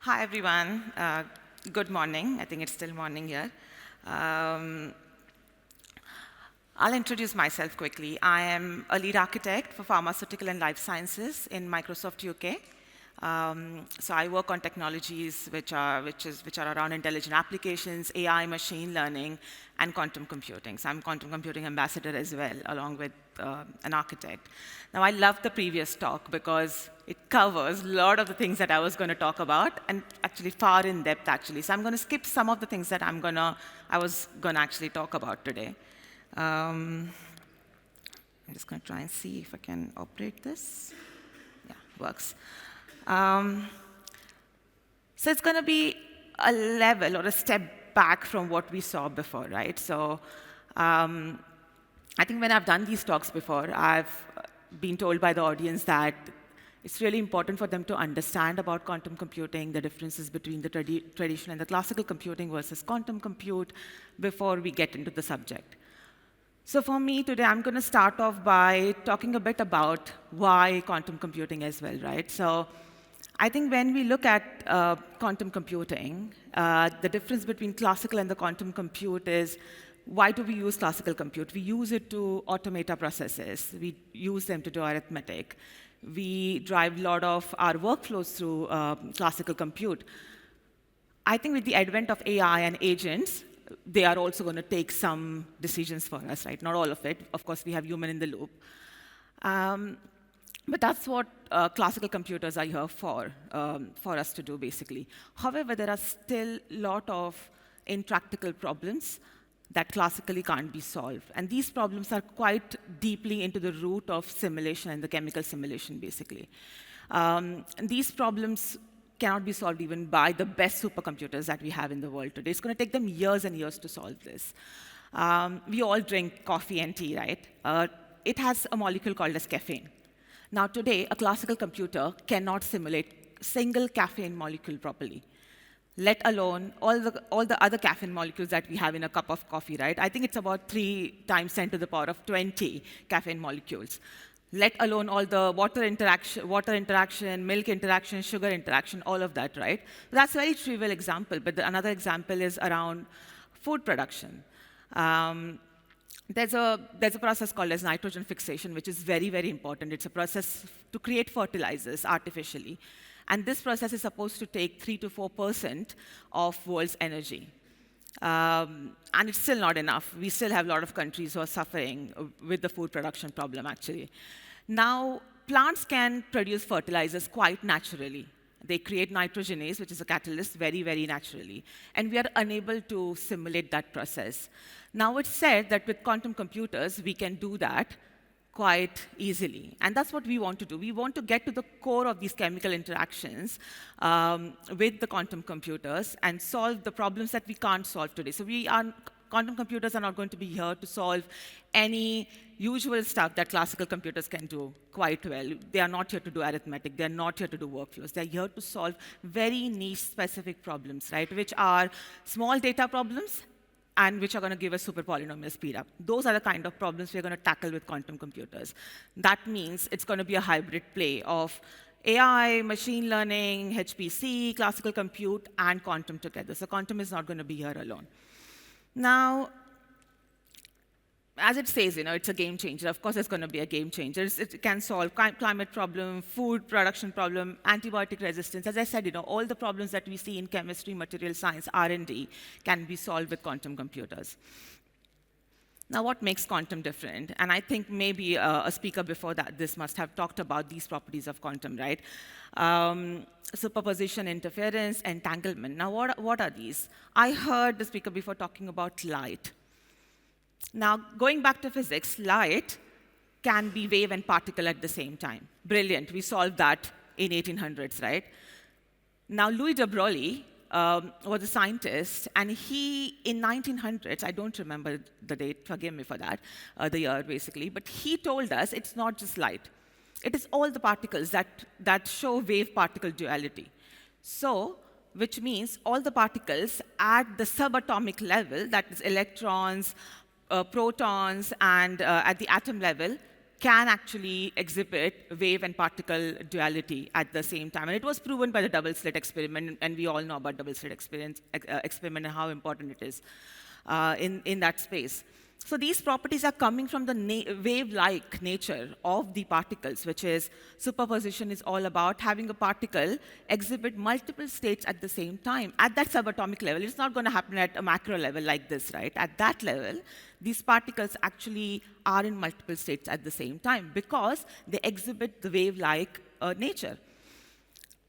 Hi, everyone. Good morning. I think it's still morning here. Um, I'll introduce myself quickly. I am a lead architect for pharmaceutical and life sciences in Microsoft UK. So I work on technologies which are around intelligent applications, AI, machine learning, and quantum computing. So I'm quantum computing ambassador as well, along with an architect. Now I love the previous talk because it covers a lot of the things that I was going to talk about, and actually far in depth actually. So I'm going to skip some of the things that I was going to actually talk about today. I'm just going to try and see if I can operate this. Yeah, works. Um, so it's going to be a level or a step back from what we saw before, right? So I think when I've done these talks before, I've been told by the audience that it's really important for them to understand about quantum computing, the differences between the traditional and the classical computing versus quantum compute before we get into the subject. So for me today, I'm going to start off by talking a bit about why quantum computing as well, right? So I think when we look at quantum computing, the difference between classical and the quantum compute is, why do we use classical compute? We use it to automate our processes. We use them to do arithmetic. We drive a lot of our workflows through classical compute. I think with the advent of AI and agents, they are also going to take some decisions for us, right? Not all of it. Of course, we have human in the loop. But that's what classical computers are here for us to do, basically. However, there are still a lot of impractical problems that classically can't be solved. And these problems are quite deeply into the root of simulation and the chemical simulation, basically. And these problems cannot be solved even by the best supercomputers that we have in the world today. It's going to take them years and years to solve this. We all drink coffee and tea, right? It has a molecule called as caffeine. Now, today, a classical computer cannot simulate a single caffeine molecule properly, let alone all the other caffeine molecules that we have in a cup of coffee, right? I think it's about 3 times 10 to the power of 20 caffeine molecules, let alone all the water interaction, milk interaction, sugar interaction, all of that, right? That's a very trivial example, but another example is around food production. There's a process called as nitrogen fixation, which is very, very important. It's a process to create fertilizers artificially. And this process is supposed to take 3 to 4% of world's energy. And it's still not enough. We still have a lot of countries who are suffering with the food production problem, actually. Now, plants can produce fertilizers quite naturally. They create nitrogenase, which is a catalyst, very, very naturally. And we are unable to simulate that process. Now, it's said that with quantum computers, we can do that quite easily. And that's what we want to do. We want to get to the core of these chemical interactions with the quantum computers and solve the problems that we can't solve today. So quantum computers are not going to be here to solve any usual stuff that classical computers can do quite well. They are not here to do arithmetic. They are not here to do workflows. They're here to solve very niche specific problems, right, which are small data problems and which are going to give us super polynomial speed up. Those are the kind of problems we're going to tackle with quantum computers. That means it's going to be a hybrid play of AI, machine learning, HPC, classical compute, and quantum together. So quantum is not going to be here alone. Now, as it says, it's a game changer. Of course, it's going to be a game changer. It can solve climate problem, food production problem, antibiotic resistance. As I said, all the problems that we see in chemistry, material science, R&D can be solved with quantum computers. Now, what makes quantum different? And I think maybe a speaker before this must have talked about these properties of quantum, right? Superposition, interference, entanglement. Now, what are these? I heard the speaker before talking about light. Now, going back to physics, light can be wave and particle at the same time. Brilliant. We solved that in 1800s, right? Now, Louis de Broglie was a scientist, and he, in 1900s, I don't remember the date, forgive me for that, the year, basically, but he told us it's not just light. It is all the particles that show wave-particle duality. So, which means all the particles at the subatomic level, that is electrons, protons, and at the atom level, can actually exhibit wave and particle duality at the same time. And it was proven by the double slit experiment, and we all know about double slit experiment and how important it is in that space. So these properties are coming from the wave-like nature of the particles, which is superposition is all about having a particle exhibit multiple states at the same time at that subatomic level. It's not going to happen at a macro level like this, right? At that level, these particles actually are in multiple states at the same time because they exhibit the wave-like nature.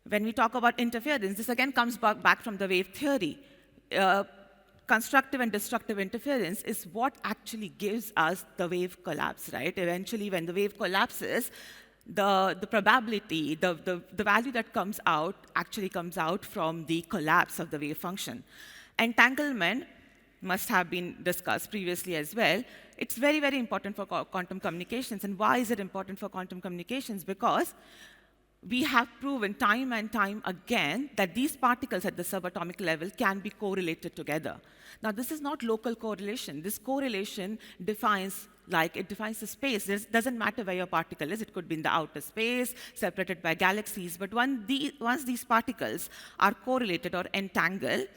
When we talk about interference, this again comes back from the wave theory. Constructive and destructive interference is what actually gives us the wave collapse, right? Eventually, when the wave collapses, the probability, the value that comes out actually comes out from the collapse of the wave function. Entanglement must have been discussed previously as well. It's very, very important for quantum communications. And why is it important for quantum communications? Because we have proven time and time again that these particles at the subatomic level can be correlated together. Now, this is not local correlation. This correlation defines the space. It doesn't matter where your particle is. It could be in the outer space, separated by galaxies. But once these particles are correlated or entangled,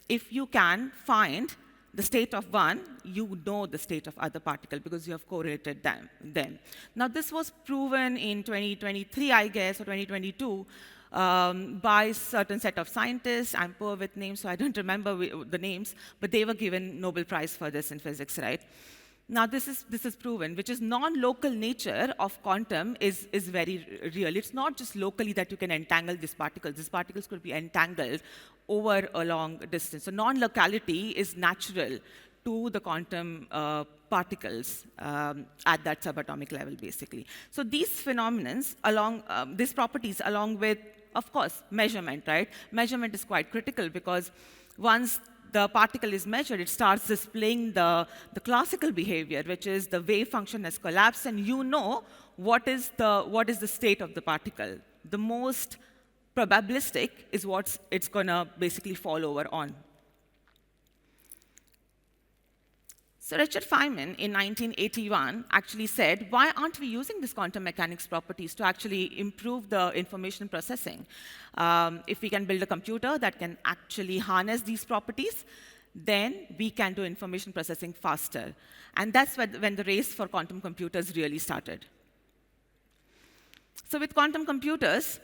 if you can find the state of one, you know the state of other particle because you have correlated them. Now, this was proven in 2023, I guess, or 2022, by a certain set of scientists. I'm poor with names, so I don't remember the names, but they were given Nobel Prize for this in physics, right? Now, this is proven, which is non-local nature of quantum is very real. It's not just locally that you can entangle these particles. These particles could be entangled over a long distance. So non-locality is natural to the quantum particles at that subatomic level, basically. So these phenomenons, these properties, along with, of course, measurement, right? Measurement is quite critical because once the particle is measured, it starts displaying the classical behavior, which is the wave function has collapsed, and you know what is the state of the particle. The most probabilistic is what it's going to basically fall over on. So Richard Feynman in 1981 actually said, why aren't we using these quantum mechanics properties to actually improve the information processing? If we can build a computer that can actually harness these properties, then we can do information processing faster. And that's when the race for quantum computers really started. So with quantum computers,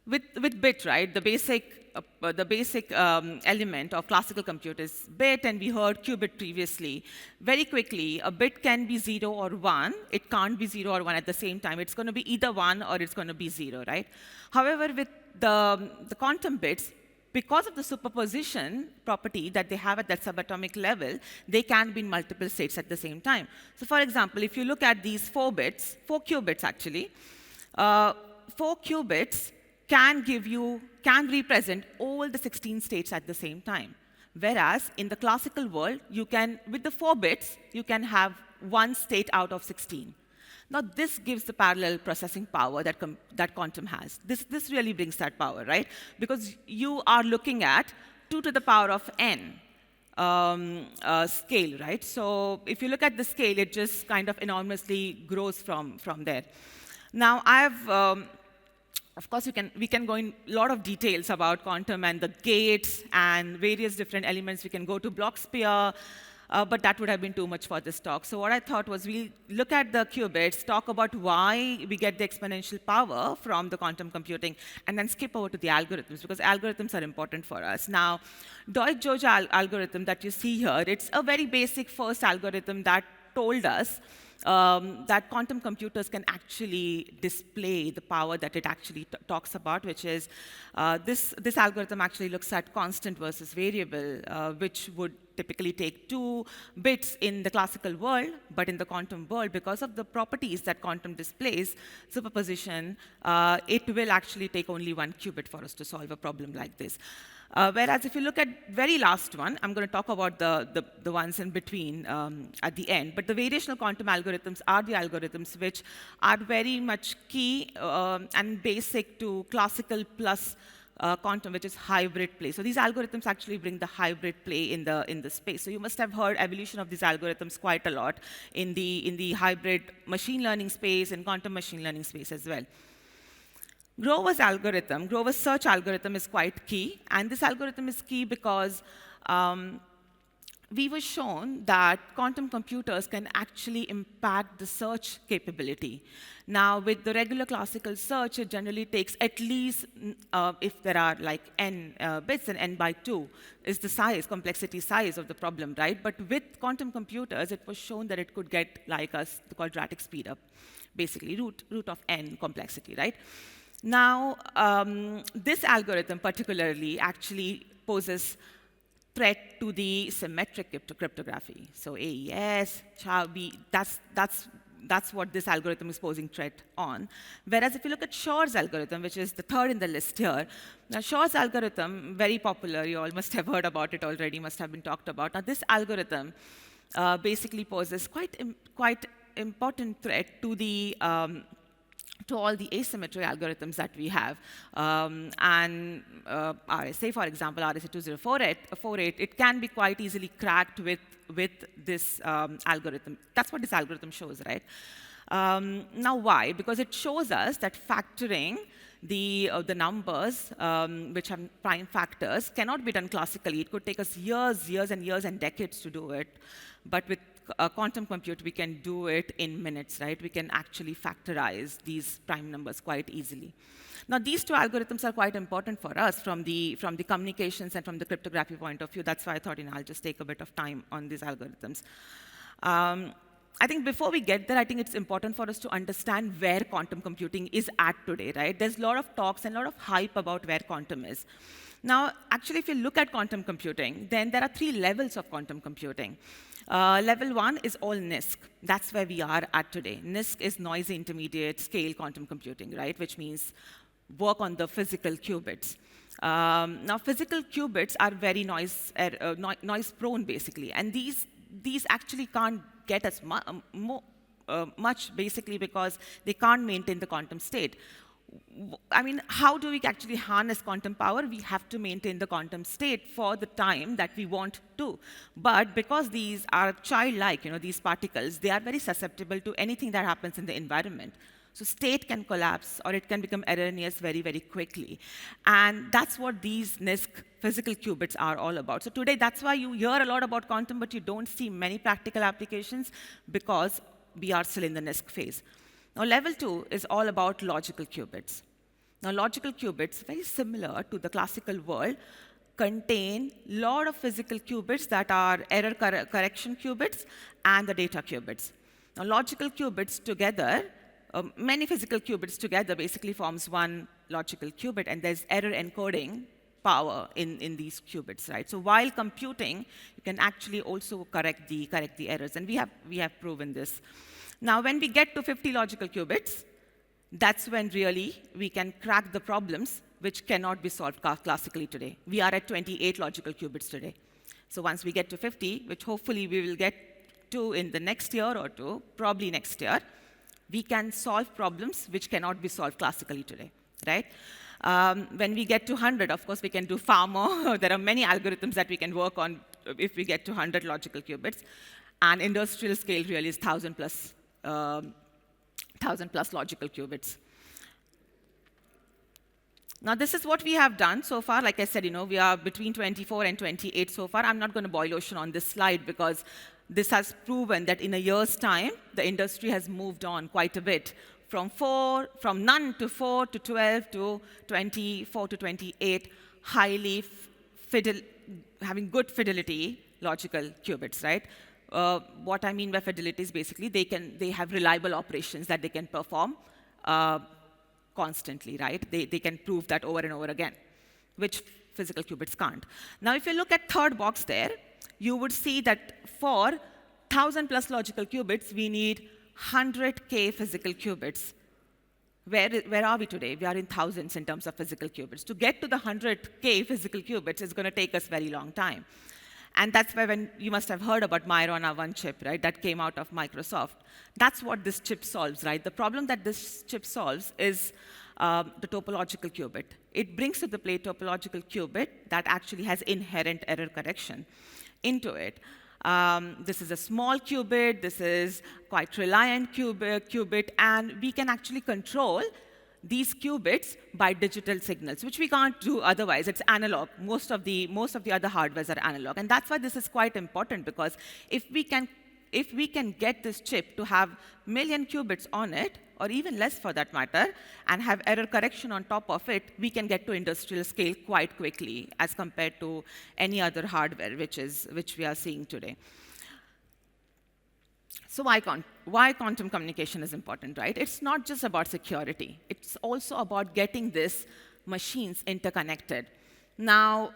with bit, right, the basic element of classical computers, bit, and we heard qubit previously. Very quickly, a bit can be 0 or 1. It can't be 0 or 1 at the same time. It's going to be either 1 or it's going to be 0, right? However, with the quantum bits, because of the superposition property that they have at that subatomic level, they can be in multiple states at the same time. So for example, if you look at these 4 qubits actually, 4 qubits can represent all the 16 states at the same time. Whereas in the classical world, with the 4 bits, you can have one state out of 16. Now, this gives the parallel processing power that quantum has. This really brings that power, right? Because you are looking at 2 to the power of n scale, right? So if you look at the scale, it just kind of enormously grows from there. Now, of course, we can go in a lot of details about quantum and the gates and various different elements. We can go to Bloch-Spear, but that would have been too much for this talk. So what I thought was we look at the qubits, talk about why we get the exponential power from the quantum computing, and then skip over to the algorithms, because algorithms are important for us. Now, Deutsch-Joja algorithm that you see here, it's a very basic first algorithm that told us that quantum computers can actually display the power that it actually talks about, which is this algorithm actually looks at constant versus variable, which would typically take 2 bits in the classical world, but in the quantum world, because of the properties that quantum displays, superposition, it will actually take only 1 qubit for us to solve a problem like this. Whereas if you look at very last one, I'm going to talk about the ones in between at the end. But the variational quantum algorithms are the algorithms which are very much key and basic to classical plus quantum, which is hybrid play. So these algorithms actually bring the hybrid play in the space. So you must have heard evolution of these algorithms quite a lot in the hybrid machine learning space and quantum machine learning space as well. Grover's search algorithm is quite key, and this algorithm is key because we were shown that quantum computers can actually impact the search capability. Now, with the regular classical search, it generally takes at least, if there are like n bits, and n by 2 is the size, complexity size of the problem, right? But with quantum computers, it was shown that it could get like the quadratic speedup, basically root of n complexity, right? Now, this algorithm particularly actually poses threat to the symmetric cryptography. So AES, Chauby, that's what this algorithm is posing threat on. Whereas if you look at Shor's algorithm, which is the third in the list here, now Shor's algorithm, very popular, you all must have heard about it already, must have been talked about. Now this algorithm basically poses quite important threat to the to all the asymmetry algorithms that we have. RSA, for example, RSA 2048, it can be quite easily cracked with this algorithm. That's what this algorithm shows, right? Now, why? Because it shows us that factoring the numbers, which have prime factors, cannot be done classically. It could take us years and decades to do it. But with a quantum compute, we can do it in minutes, right? We can actually factorize these prime numbers quite easily. Now, these two algorithms are quite important for us from the communications and from the cryptography point of view. That's why I thought, I'll just take a bit of time on these algorithms. I think before we get there, I think it's important for us to understand where quantum computing is at today, right? There's a lot of talks and a lot of hype about where quantum is. Now, actually, if you look at quantum computing, then there are 3 levels of quantum computing. Level 1 is all NISQ. That's where we are at today. NISQ is noisy intermediate scale quantum computing, right? Which means work on the physical qubits. Now, physical qubits are very noise prone, basically. And these actually can't get us much, basically, because they can't maintain the quantum state. I mean, how do we actually harness quantum power? We have to maintain the quantum state for the time that we want to. But because these are childlike, these particles, they are very susceptible to anything that happens in the environment. So state can collapse, or it can become erroneous very quickly. And that's what these NISQ physical qubits are all about. So today, that's why you hear a lot about quantum, but you don't see many practical applications because we are still in the NISQ phase. Now, level 2 is all about logical qubits. Now, logical qubits, very similar to the classical world, contain a lot of physical qubits that are error correction qubits and the data qubits. Now, logical qubits together, many physical qubits together basically forms one logical qubit, and there's error encoding power in these qubits, right? So while computing, you can actually also correct the errors, and we have proven this. Now, when we get to 50 logical qubits, that's when really we can crack the problems which cannot be solved classically today. We are at 28 logical qubits today. So once we get to 50, which hopefully we will get to in the next year or two, probably next year, we can solve problems which cannot be solved classically today, right? When we get to 100, of course, we can do far more. There are many algorithms that we can work on if we get to 100 logical qubits. And industrial scale really is 1,000 plus logical qubits. Now, this is what we have done so far. Like I said, we are between 24 and 28 so far. I'm not going to boil ocean on this slide because this has proven that in a year's time, the industry has moved on quite a bit from none to 4 to 12 to 24 to 28, having good fidelity logical qubits, right? What I mean by fidelity is basically they have reliable operations that they can perform constantly, right? They can prove that over and over again, which physical qubits can't. Now, if you look at third box there, you would see that for 1,000 plus logical qubits, we need 100K physical qubits. Where are we today? We are in thousands in terms of physical qubits. To get to the 100K physical qubits is going to take us a very long time. And that's why when you must have heard about Majorana 1 chip, right? That came out of Microsoft. That's what this chip solves, right? The problem that this chip solves is the topological qubit. It brings to the play topological qubit that actually has inherent error correction into it. This is a small qubit, this is quite reliant qubit, and we can actually control these qubits by digital signals, which we can't do otherwise. It's analog. Most of the other hardwares are analog. And that's why this is quite important, because if we can get this chip to have million qubits on it, or even less for that matter, and have error correction on top of it, we can get to industrial scale quite quickly as compared to any other hardware which we are seeing today. So why quantum communication is important, right? It's not just about security. It's also about getting these machines interconnected. Now,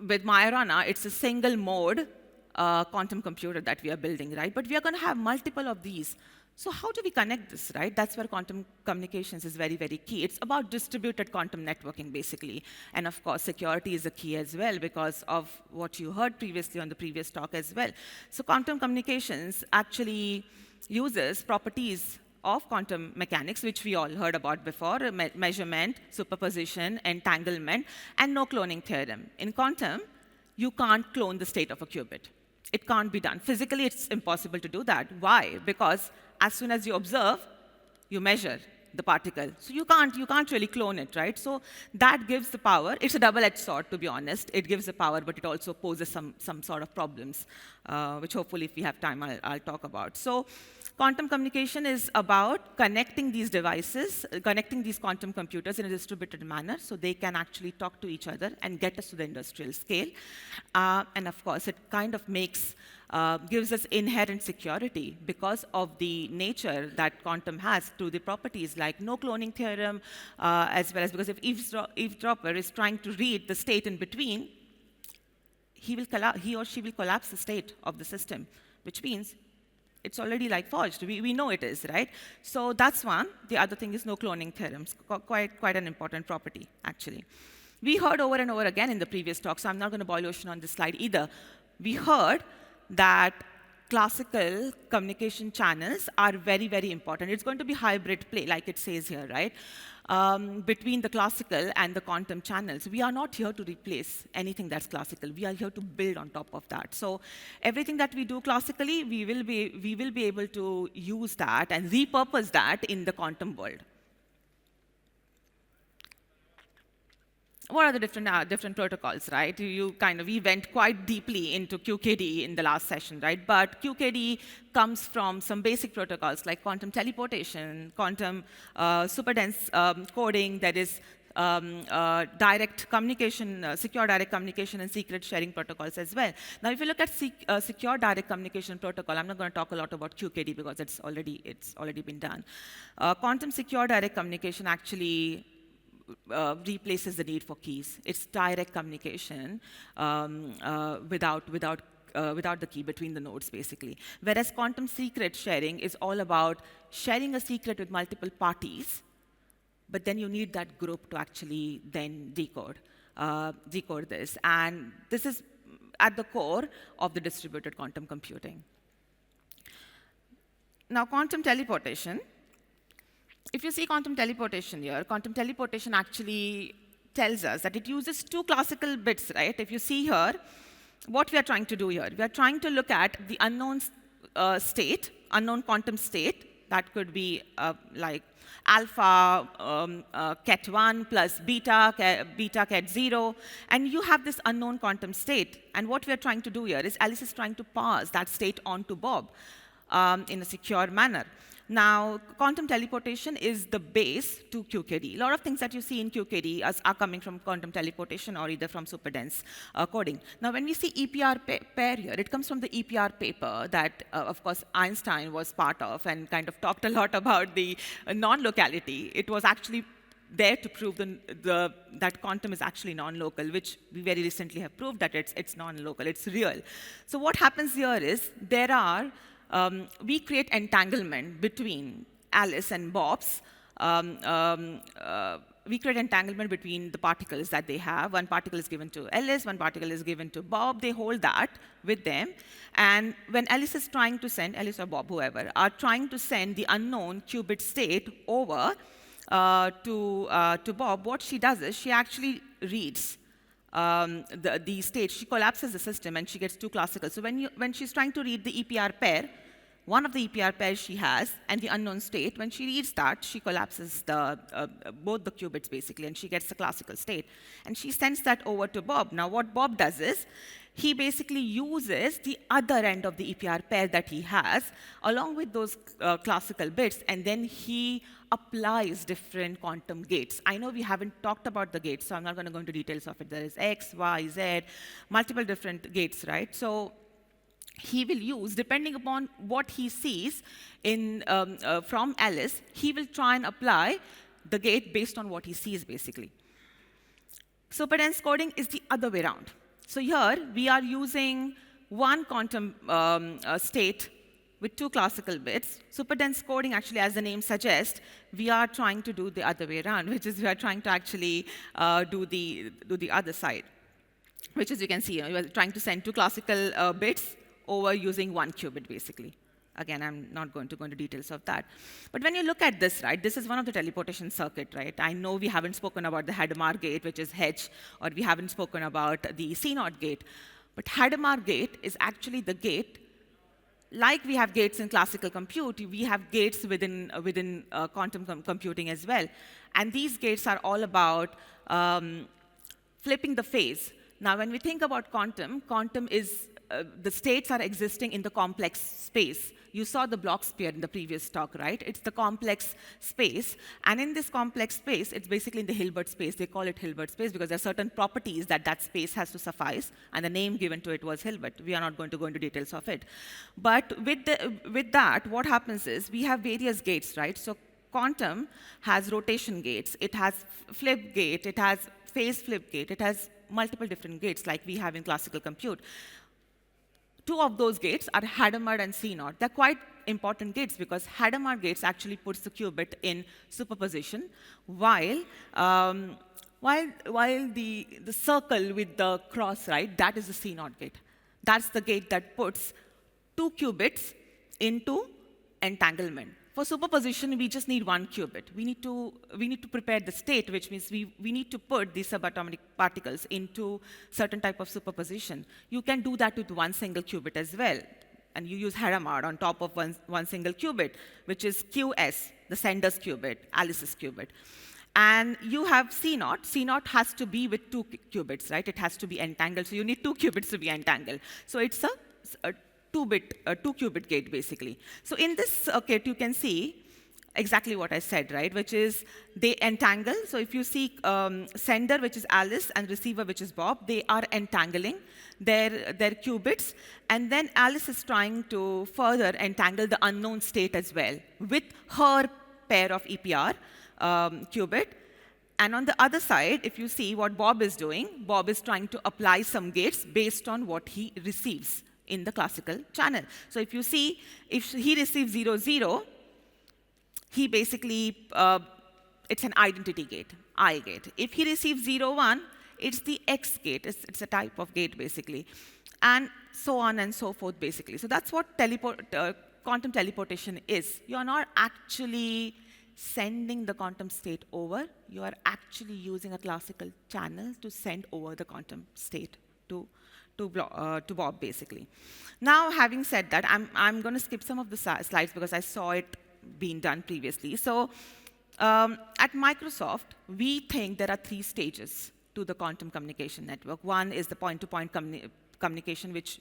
with Majorana, it's a single mode quantum computer that we are building, right? But we are going to have multiple of these. So how do we connect this, right? That's where quantum communications is very, very key. It's about distributed quantum networking, basically. And of course, security is a key as well, because of what you heard previously on the previous talk as well. So quantum communications actually uses properties of quantum mechanics, which we all heard about before: measurement, superposition, entanglement, and no cloning theorem. In quantum, you can't clone the state of a qubit. It can't be done. Physically, it's impossible to do that. Why? Because as soon as you observe, you measure the particle. So you can't really clone it, right? So that gives the power. It's a double-edged sword, to be honest. It gives the power, but it also poses some sort of problems, which hopefully, if we have time, I'll talk about. So quantum communication is about connecting these devices, connecting these quantum computers in a distributed manner so they can actually talk to each other and get us to the industrial scale. And of course, it kind of gives us inherent security because of the nature that quantum has to the properties like no cloning theorem, as well as because if eavesdropper is trying to read the state in between, he or she will collapse the state of the system, which means it's already like forged. We know it is, right? So that's one. The other thing is no cloning theorems, quite an important property, actually. We heard over and over again in the previous talk, so I'm not going to boil ocean on this slide either. We heard that classical communication channels are very, very important. It's going to be hybrid play, like it says here, right? Between the classical and the quantum channels. We are not here to replace anything that's classical. We are here to build on top of that. So everything that we do classically, we will be able to use that and repurpose that in the quantum world. What are the different protocols, right? We went quite deeply into QKD in the last session, right? But QKD comes from some basic protocols like quantum teleportation, quantum superdense coding, that is direct communication, secure direct communication, and secret sharing protocols as well. Now, if you look at secure direct communication protocol, I'm not going to talk a lot about QKD because it's already been done. Quantum secure direct communication actually replaces the need for keys. It's direct communication without the key between the nodes, basically. Whereas quantum secret sharing is all about sharing a secret with multiple parties, but then you need that group to actually then decode this. And this is at the core of the distributed quantum computing. Now, quantum teleportation. If you see quantum teleportation here, quantum teleportation actually tells us that it uses two classical bits, right? If you see here, what we are trying to do here, we are trying to look at the unknown unknown quantum state. That could be like alpha ket1 plus beta ket0, and you have this unknown quantum state. And what we are trying to do here is Alice is trying to pass that state on to Bob in a secure manner. Now, quantum teleportation is the base to QKD. A lot of things that you see in QKD are coming from quantum teleportation or either from superdense coding. Now, when we see EPR pair here, it comes from the EPR paper that, of course, Einstein was part of and kind of talked a lot about the non-locality. It was actually there to prove that quantum is actually non-local, which we very recently have proved that it's non-local, it's real. So what happens here is we create entanglement between Alice and Bob's. We create entanglement between the particles that they have. One particle is given to Alice, one particle is given to Bob. They hold that with them. And when Alice is trying to send, Alice or Bob, whoever, are trying to send the unknown qubit state over, to Bob, what she does is she actually reads the state. She collapses the system and she gets two classical. So when she's trying to read the EPR pair, one of the EPR pairs she has and the unknown state, when she reads that, she collapses both the qubits basically, and she gets the classical state. And she sends that over to Bob. Now what Bob does is, he basically uses the other end of the EPR pair that he has, along with those classical bits, and then he applies different quantum gates. I know we haven't talked about the gates, so I'm not going to go into details of it. There is X, Y, Z, multiple different gates, right? So he will use, depending upon what he sees from Alice, he will try and apply the gate based on what he sees, basically. Superdense coding is the other way around. So here, we are using one quantum state with two classical bits. Superdense coding, actually, as the name suggests, we are trying to do the other way around, which is we are trying to actually do the other side, which, as you can see, we are trying to send two classical bits over using one qubit, basically. Again, I'm not going to go into details of that. But when you look at this, right, this is one of the teleportation circuit, right? I know we haven't spoken about the Hadamard gate, which is H, or we haven't spoken about the CNOT gate. But Hadamard gate is actually the gate. Like we have gates in classical compute, we have gates within quantum computing as well. And these gates are all about flipping the phase. Now, when we think about quantum is the states are existing in the complex space. You saw the Bloch sphere in the previous talk, right? It's the complex space. And in this complex space, it's basically in the Hilbert space. They call it Hilbert space because there are certain properties that space has to suffice. And the name given to it was Hilbert. We are not going to go into details of it. But with that, what happens is we have various gates, right? So quantum has rotation gates. It has flip gate. It has phase flip gate. It has multiple different gates like we have in classical compute. Two of those gates are Hadamard and CNOT. They're quite important gates because Hadamard gates actually puts the qubit in superposition, while the circle with the cross, right, that is the CNOT gate. That's the gate that puts two qubits into entanglement. For superposition, we just need one qubit. We need to prepare the state, which means we need to put these subatomic particles into certain type of superposition. You can do that with one single qubit as well. And you use Hadamard on top of one single qubit, which is QS, the sender's qubit, Alice's qubit. And you have CNOT. CNOT has to be with two qubits, right? It has to be entangled. So you need two qubits to be entangled. So it's a two-qubit gate, basically. So in this circuit, you can see exactly what I said, right, which is they entangle. So if you see sender, which is Alice, and receiver, which is Bob, they are entangling their qubits. And then Alice is trying to further entangle the unknown state as well with her pair of EPR qubit. And on the other side, if you see what Bob is doing, Bob is trying to apply some gates based on what he receives in the classical channel. So if you see, if he receives 0, 0, he basically, it's an identity gate, I gate. If he receives 0, 1, it's the X gate. It's a type of gate, basically. And so on and so forth, basically. So that's what quantum teleportation is. You're not actually sending the quantum state over. You are actually using a classical channel to send over the quantum state to Bob, basically. Now, having said that, I'm going to skip some of the slides because I saw it being done previously. So at Microsoft, we think there are 3 stages to the quantum communication network. One is the point-to-point communication, which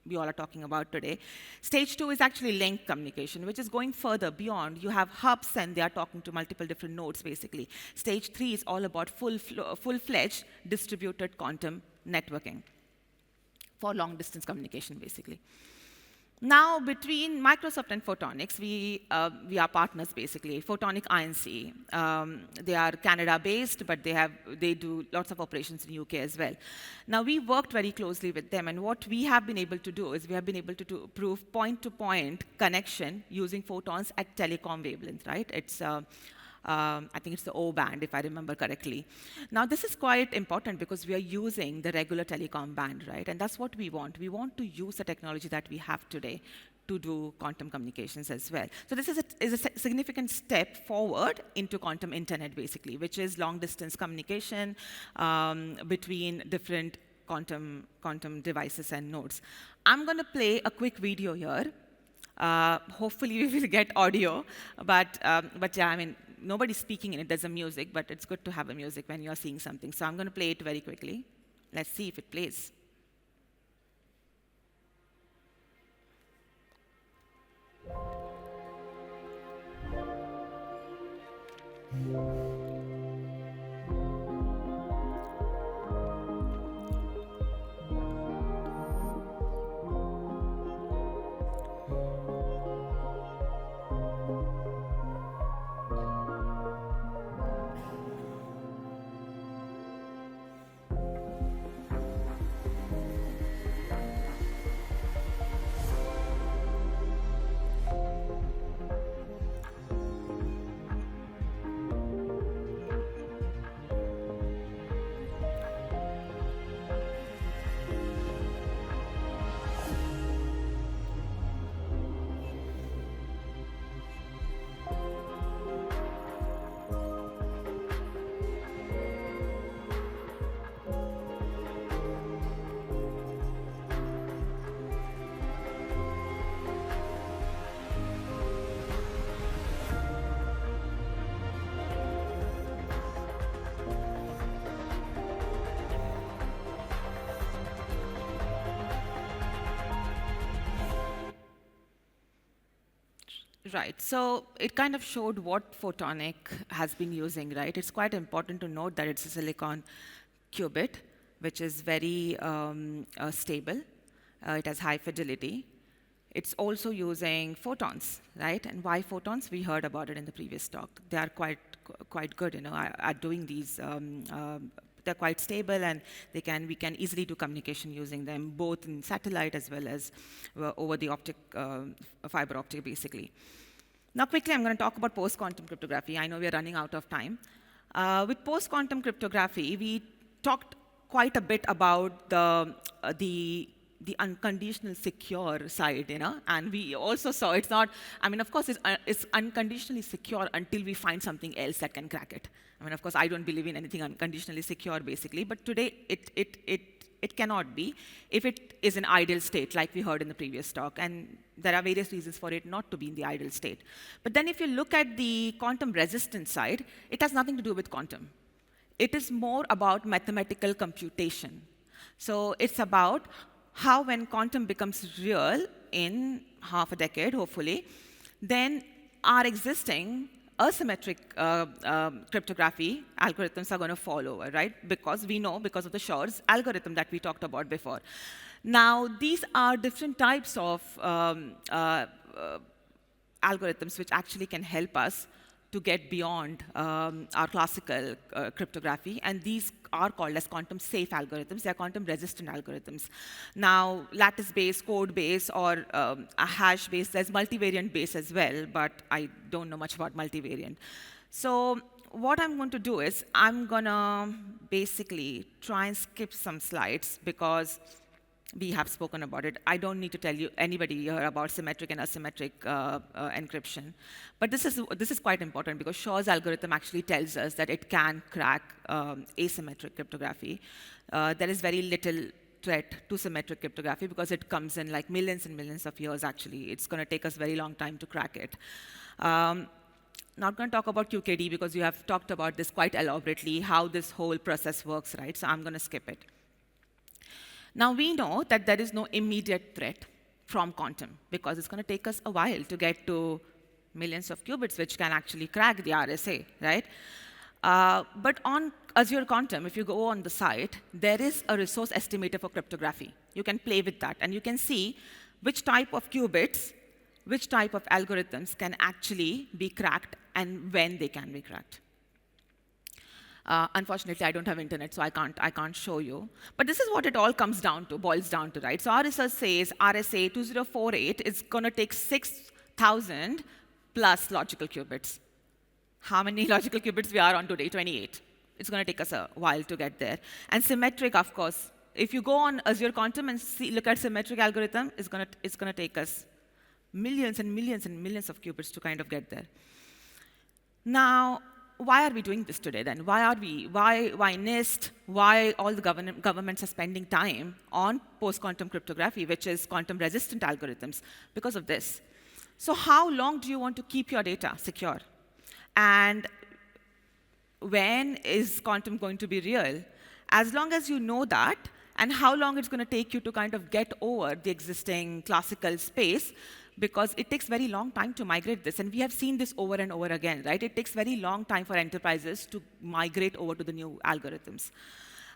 we all are talking about today. Stage 2 is actually link communication, which is going further beyond. You have hubs, and they are talking to multiple different nodes, basically. Stage 3 is all about full-fledged distributed quantum networking for long-distance communication, basically. Now, between Microsoft and Photonics, we are partners, basically. Photonic Inc. They are Canada-based, but they do lots of operations in the UK as well. Now, we worked very closely with them, and what we have been able to do is we have been able to prove point-to-point connection using photons at telecom wavelength, right? It's I think it's the O band, if I remember correctly. Now, this is quite important because we are using the regular telecom band, right? And that's what we want. We want to use the technology that we have today to do quantum communications as well. So this is a significant step forward into quantum internet, basically, which is long-distance communication between different quantum devices and nodes. I'm going to play a quick video here. Hopefully, we will get audio, but yeah, I mean, nobody's speaking in it. There's a music, but it's good to have a music when you're seeing something. So I'm going to play it very quickly. Let's see if it plays. Right. So it kind of showed what photonic has been using, right? It's quite important to note that it's a silicon qubit, which is very stable. It has high fidelity. It's also using photons, right? And why photons? We heard about it in the previous talk. They are quite good, at doing these. They're quite stable, and we can easily do communication using them, both in satellite as well as over the fiber optic, basically. Now, quickly, I'm going to talk about post-quantum cryptography. I know we're running out of time. With post-quantum cryptography, we talked quite a bit about the unconditional secure side, and we also saw it's not, I mean, of course, it's unconditionally secure until we find something else that can crack it. I mean, of course, I don't believe in anything unconditionally secure, basically, but today it cannot be if it is an ideal state, like we heard in the previous talk, and there are various reasons for it not to be in the ideal state. But then if you look at the quantum resistance side, it has nothing to do with quantum. It is more about mathematical computation. So it's about how when quantum becomes real in half a decade, hopefully, then our existing asymmetric cryptography algorithms are going to fall over, right? Because we know, because of the Shor's algorithm that we talked about before. Now, these are different types of algorithms which actually can help us to get beyond our classical cryptography, and these are called as quantum-safe algorithms. They are quantum-resistant algorithms. Now, lattice-based, code-based, or a hash-based, there's multivariant-based as well, but I don't know much about multivariant. So what I'm going to do is I'm going to basically try and skip some slides because we have spoken about it. I don't need to tell you anybody here about symmetric and asymmetric encryption. But this is quite important because Shor's algorithm actually tells us that it can crack asymmetric cryptography. There is very little threat to symmetric cryptography because it comes in like millions and millions of years, actually. It's going to take us a very long time to crack it. Not going to talk about QKD because you have talked about this quite elaborately, how this whole process works, right? So I'm going to skip it. Now, we know that there is no immediate threat from quantum because it's going to take us a while to get to millions of qubits, which can actually crack the RSA, right? But on Azure Quantum, if you go on the site, there is a resource estimator for cryptography. You can play with that, and you can see which type of qubits, which type of algorithms can actually be cracked and when they can be cracked. Unfortunately, I don't have internet, so I can't show you. But this is what it all boils down to, right? So our research says RSA 2048 is going to take 6,000 plus logical qubits. How many logical qubits we are on today? 28. It's going to take us a while to get there. And symmetric, of course. If you go on Azure Quantum and look at symmetric algorithm, it's going to take us millions and millions and millions of qubits to kind of get there. Now, why are we doing this today then? Why NIST? Why all the governments are spending time on post-quantum cryptography, which is quantum-resistant algorithms? Because of this. So how long do you want to keep your data secure? And when is quantum going to be real? As long as you know that, and how long it's going to take you to kind of get over the existing classical space, because it takes very long time to migrate this. And we have seen this over and over again, right? It takes very long time for enterprises to migrate over to the new algorithms.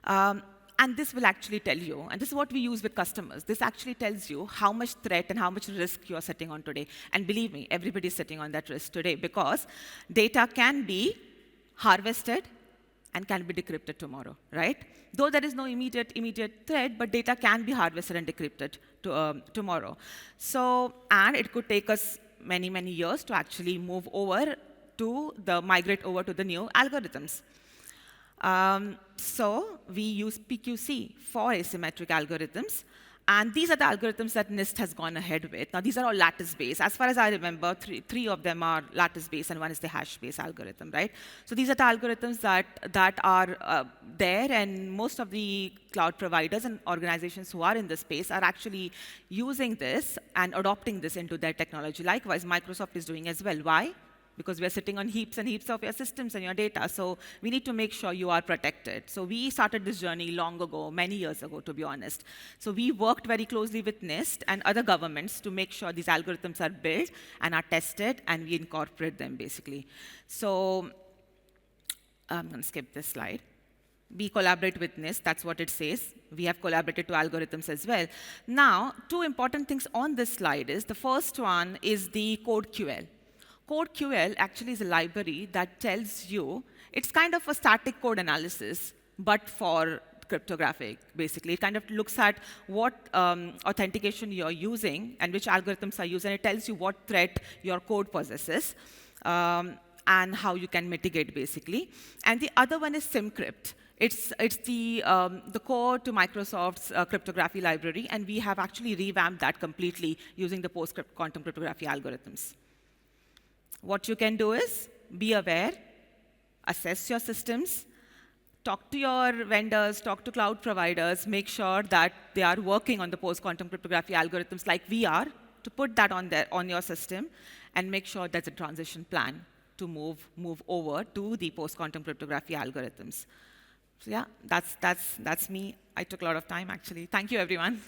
And this will actually tell you, and this is what we use with customers, this actually tells you how much threat and how much risk you are sitting on today. And believe me, everybody's sitting on that risk today, because data can be harvested and can be decrypted tomorrow, right? Though there is no immediate threat, but data can be harvested and decrypted tomorrow. So, and it could take us many, many years to actually move over to migrate over to the new algorithms. So we use PQC for asymmetric algorithms. And these are the algorithms that NIST has gone ahead with. Now, these are all lattice-based. As far as I remember, three of them are lattice-based, and one is the hash-based algorithm, right? So these are the algorithms that are there, and most of the cloud providers and organizations who are in this space are actually using this and adopting this into their technology. Likewise, Microsoft is doing as well. Why? Because we are sitting on heaps and heaps of your systems and your data. So we need to make sure you are protected. So we started this journey long ago, many years ago, to be honest. So we worked very closely with NIST and other governments to make sure these algorithms are built and are tested, and we incorporate them, basically. So I'm going to skip this slide. We collaborate with NIST, that's what it says. We have collaborated to algorithms as well. Now, two important things on this slide is, the first one is the CodeQL. CodeQL actually is a library that tells you, it's kind of a static code analysis, but for cryptographic, basically. It kind of looks at what authentication you're using and which algorithms are used, and it tells you what threat your code possesses and how you can mitigate, basically. And the other one is SymCrypt. It's the core to Microsoft's cryptography library, and we have actually revamped that completely using the post-quantum cryptography algorithms. What you can do is be aware, assess your systems, talk to your vendors, talk to cloud providers, make sure that they are working on the post-quantum cryptography algorithms like we are, to put that on your system, and make sure there's a transition plan to move over to the post-quantum cryptography algorithms. So yeah, that's me. I took a lot of time, actually. Thank you, everyone.